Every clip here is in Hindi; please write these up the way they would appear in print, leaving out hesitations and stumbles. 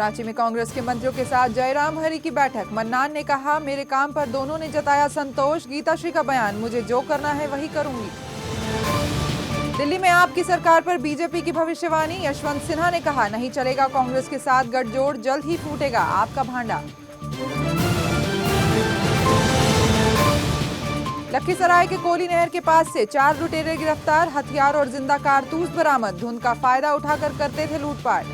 रांची में कांग्रेस के मंत्रियों के साथ जयराम हरी की बैठक। मन्नान ने कहा, मेरे काम पर दोनों ने जताया संतोष। गीताश्री का बयान, मुझे जो करना है वही करूंगी। दिल्ली में आपकी सरकार पर बीजेपी की भविष्यवाणी। यशवंत सिन्हा ने कहा, नहीं चलेगा कांग्रेस के साथ गठजोड़, जल्द ही फूटेगा आपका भांडा। लखीसराय के कोली नहर के पास से 4 लुटेरे गिरफ्तार, हथियार और जिंदा कारतूस बरामद। धुंध का फायदा उठाकर करते थे लूटपाट।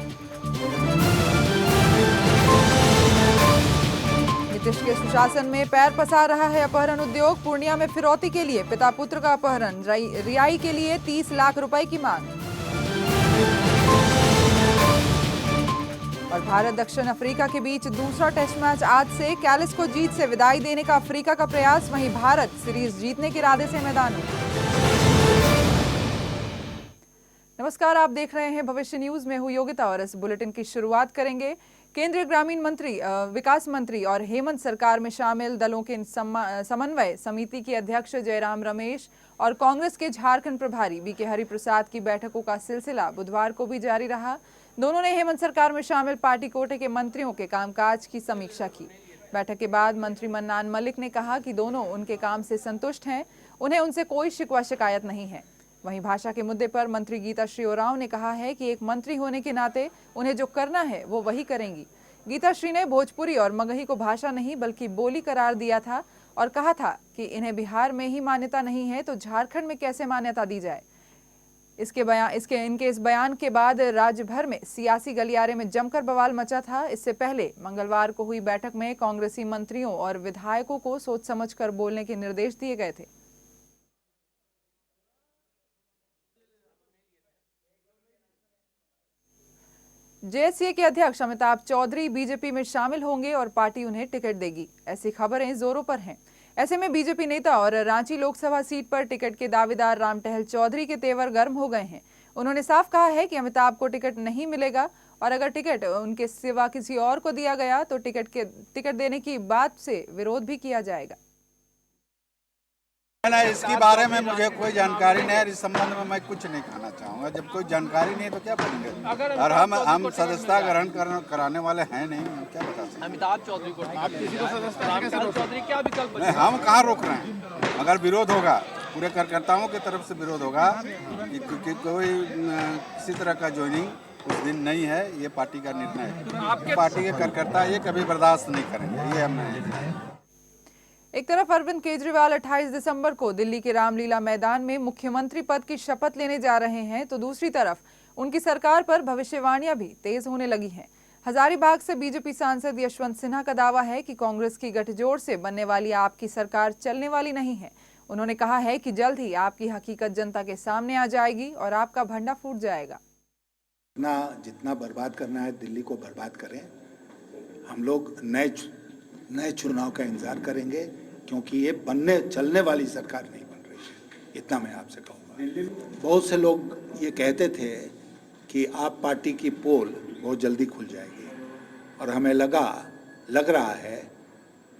नीतीश के सुशासन में पैर पसार रहा है अपहरण उद्योग। पूर्णिया में फिरौती के लिए पिता पुत्र का अपहरण, रिहाई के लिए 30 लाख रुपए की मांग। और भारत दक्षिण अफ्रीका के बीच दूसरा टेस्ट मैच आज से। कैलिस को जीत से विदाई देने का अफ्रीका का प्रयास, वहीं भारत सीरीज जीतने के इरादे से मैदान में। नमस्कार, आप देख रहे हैं भविष्य न्यूज में हूं योगिता और इस बुलेटिन की शुरुआत करेंगे। केंद्रीय ग्रामीण मंत्री विकास मंत्री और हेमंत सरकार में शामिल दलों के समन्वय समिति के अध्यक्ष जयराम रमेश और कांग्रेस के झारखंड प्रभारी बीके हरिप्रसाद की बैठकों का सिलसिला बुधवार को भी जारी रहा। दोनों ने हेमंत सरकार में शामिल पार्टी कोटे के मंत्रियों के कामकाज की समीक्षा की। बैठक के बाद मंत्री मन्नान मलिक ने कहा कि दोनों उनके काम से संतुष्ट हैं, उन्हें उनसे कोई शिकवा शिकायत नहीं है। वहीं भाषा के मुद्दे पर मंत्री गीताश्री ओरांव ने कहा है कि एक मंत्री होने के नाते उन्हें जो करना है वो वही करेंगी। गीताश्री ने भोजपुरी और मगही को भाषा नहीं बल्कि बोली करार दिया था और कहा था कि इन्हें बिहार में ही मान्यता नहीं है तो झारखंड में कैसे मान्यता दी जाए। इनके इस बयान के बाद राज्य भर में सियासी गलियारे में जमकर बवाल मचा था। इससे पहले मंगलवार को हुई बैठक में कांग्रेसी मंत्रियों और विधायकों को सोच समझकर बोलने के निर्देश दिए गए थे। जेएससीए के अध्यक्ष अमिताभ चौधरी बीजेपी में शामिल होंगे और पार्टी उन्हें टिकट देगी, ऐसी खबरें जोरों पर हैं। ऐसे में बीजेपी नेता और रांची लोकसभा सीट पर टिकट के दावेदार राम टहल चौधरी के तेवर गर्म हो गए हैं। उन्होंने साफ कहा है कि अमिताभ को टिकट नहीं मिलेगा और अगर टिकट उनके सिवा किसी और को दिया गया तो टिकट देने की बात से विरोध भी किया जाएगा। इसके बारे में मुझे कोई जानकारी नहीं है। इस संबंध में मैं कुछ नहीं कहना चाहूँगा। जब कोई जानकारी नहीं तो क्या बोलेंगे। और हम सदस्यता ग्रहण कराने वाले हैं नहीं, हम क्या बता सकते। अमिताभ चौधरी को आप किसी को सदस्यता चौधरी क्या विकल्प नहीं, हम कहाँ रोक रहे हैं। अगर विरोध होगा, पूरे कार्यकर्ताओं की तरफ से विरोध होगा कि कोई किसी तरह का ज्वाइनिंग उस दिन नहीं है, ये पार्टी का निर्णय है। पार्टी के कार्यकर्ता ये कभी बर्दाश्त नहीं करेंगे, ये हमने। एक तरफ अरविंद केजरीवाल 28 दिसंबर को दिल्ली के रामलीला मैदान में मुख्यमंत्री पद की शपथ लेने जा रहे हैं तो दूसरी तरफ उनकी सरकार पर भविष्यवाणियां भी तेज होने लगी हैं। हजारीबाग से बीजेपी सांसद यशवंत सिन्हा का दावा है कि कांग्रेस की गठजोड़ से बनने वाली आपकी सरकार चलने वाली नहीं है। उन्होंने कहा है कि जल्द ही आपकी हकीकत जनता के सामने आ जाएगी और आपका भंडा फूट जाएगा। जितना बर्बाद करना है दिल्ली को बर्बाद करें। हम लोग नए चुनाव का इंतजार करेंगे क्योंकि ये चलने वाली सरकार नहीं बन रही है। इतना मैं आपसे कहूँगा। बहुत से लोग ये कहते थे कि आप पार्टी की पोल बहुत जल्दी खुल जाएगी और हमें लग रहा है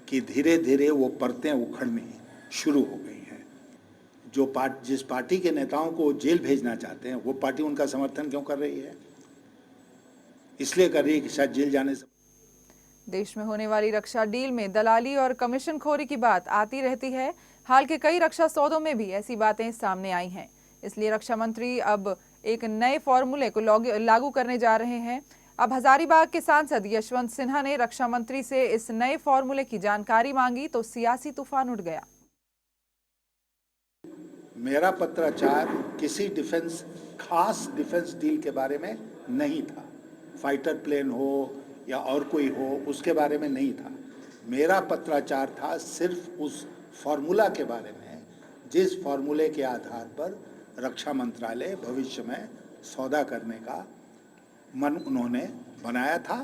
कि धीरे धीरे वो परतें उखड़नी शुरू हो गई हैं। जिस पार्टी के नेताओं को जेल भेजना चाहते हैं वो पार्टी उनका समर्थन क्यों कर रही है? इसलिए कर रही है कि शायद जेल जाने से। देश में होने वाली रक्षा डील में दलाली और कमीशनखोरी की बात आती रहती है। हाल के कई रक्षा सौदों में भी ऐसी बातें सामने आई हैं। इसलिए रक्षा मंत्री अब एक नए फॉर्मूले को लागू करने जा रहे हैं। अब हजारीबाग के सांसद यशवंत सिन्हा ने रक्षा मंत्री से इस नए फॉर्मूले की जानकारी मांगी तो सियासी तूफान उठ गया। मेरा पत्राचार किसी खास डिफेंस डील के बारे में नहीं था। फाइटर प्लेन हो या और कोई हो उसके बारे में नहीं था। मेरा पत्राचार था सिर्फ उस फॉर्मूला के बारे में जिस फॉर्मूले के आधार पर रक्षा मंत्रालय भविष्य में सौदा करने का मन उन्होंने बनाया था।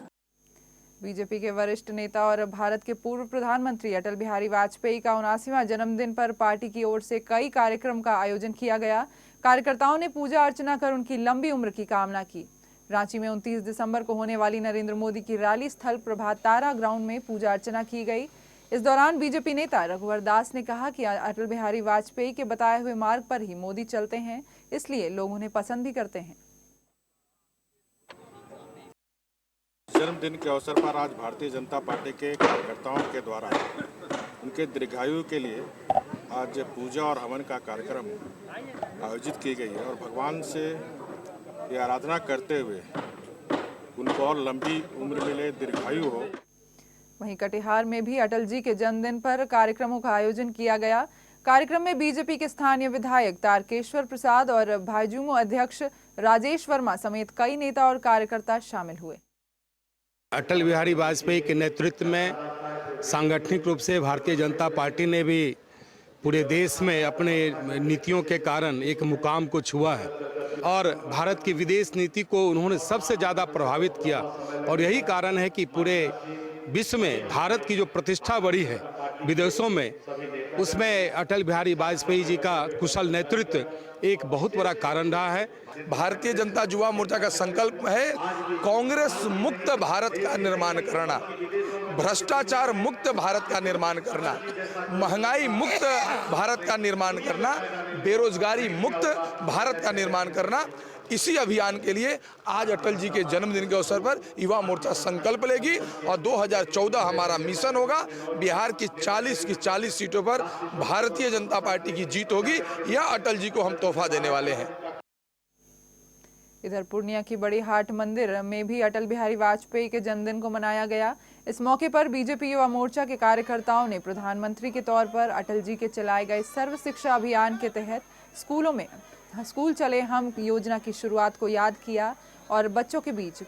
बीजेपी के वरिष्ठ नेता और भारत के पूर्व प्रधानमंत्री अटल बिहारी वाजपेयी का 79वां जन्मदिन पर पार्टी की ओर से कई कार्यक्रम का आयोजन किया गया। कार्यकर्ताओं ने पूजा अर्चना कर उनकी लंबी उम्र की कामना की। रांची में 29 दिसंबर को होने वाली नरेंद्र मोदी की रैली स्थल प्रभात तारा ग्राउंड में पूजा अर्चना की गई। इस दौरान बीजेपी नेता रघुवर दास ने कहा कि अटल बिहारी वाजपेयी के बताए हुए मार्ग पर ही मोदी चलते हैं, इसलिए लोग उन्हें पसंद भी करते हैं। जन्मदिन के अवसर पर आज भारतीय जनता पार्टी के कार्यकर्ताओं के द्वारा उनके दीर्घायु के लिए आज पूजा और हवन का कार्यक्रम आयोजित की गई है और भगवान से ये आराधना करते हुए उनको और लंबी उम्र मिले, दीर्घायु हो। वहीं कटिहार में भी अटल जी के जन्मदिन पर कार्यक्रमों का आयोजन किया गया। कार्यक्रम में बीजेपी के स्थानीय विधायक तारकेश्वर प्रसाद और भाजयुमो अध्यक्ष राजेश वर्मा समेत कई नेता और कार्यकर्ता शामिल हुए। अटल बिहारी वाजपेयी के नेतृत्व में सांगठनिक रूप से भारतीय जनता पार्टी ने भी पूरे देश में अपने नीतियों के कारण एक मुकाम को छुआ है और भारत की विदेश नीति को उन्होंने सबसे ज़्यादा प्रभावित किया और यही कारण है कि पूरे विश्व में भारत की जो प्रतिष्ठा बढ़ी है विदेशों में, उसमें अटल बिहारी वाजपेयी जी का कुशल नेतृत्व एक बहुत बड़ा कारण रहा है। भारतीय जनता युवा मोर्चा का संकल्प है कांग्रेस मुक्त भारत का निर्माण करना, भ्रष्टाचार मुक्त भारत का निर्माण करना, महंगाई मुक्त भारत का निर्माण करना, बेरोजगारी मुक्त भारत का निर्माण करना। इसी अभियान के लिए आज अटल जी के जन्मदिन के अवसर पर युवा मोर्चा संकल्प लेगी और 2014 हमारा मिशन होगा, बिहार की 40 सीटों पर भारतीय जनता पार्टी की जीत होगी। यह अटल जी को हम तोहफा देने वाले हैं। इधर पूर्णिया की बड़ी हाट मंदिर में भी अटल बिहारी वाजपेयी के जन्मदिन को मनाया गया। इस मौके पर बीजेपी युवा मोर्चा के कार्यकर्ताओं ने प्रधानमंत्री के तौर पर अटल जी के चलाए गए सर्व शिक्षा अभियान के तहत स्कूलों में स्कूल चले हम योजना की शुरुआत को याद किया और बच्चों के बीच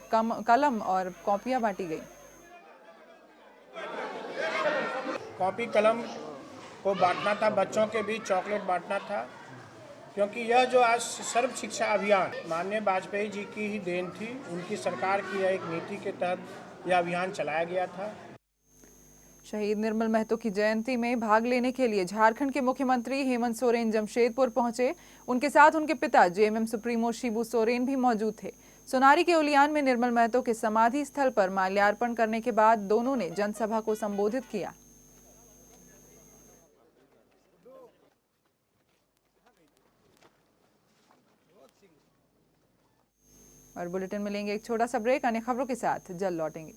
कलम और कॉपियां बांटी गई। कॉपी कलम को बांटना था, बच्चों के बीच चॉकलेट बांटना था, क्योंकि यह जो आज सर्व शिक्षा अभियान माननीय वाजपेयी जी की ही देन थी। उनकी सरकार की यह एक नीति के तहत यह अभियान चलाया गया था। शहीद निर्मल महतो की जयंती में भाग लेने के लिए झारखंड के मुख्यमंत्री हेमंत सोरेन जमशेदपुर पहुंचे। उनके साथ उनके पिता जेएमएम सुप्रीमो शिबू सोरेन भी मौजूद थे। सोनारी के उलियान में निर्मल महतो के समाधि स्थल पर माल्यार्पण करने के बाद दोनों ने जनसभा को संबोधित किया। और बुलेटिन में लेंगे एक छोटा सा ब्रेक। अन्य खबरों के साथ जल्द लौटेंगे।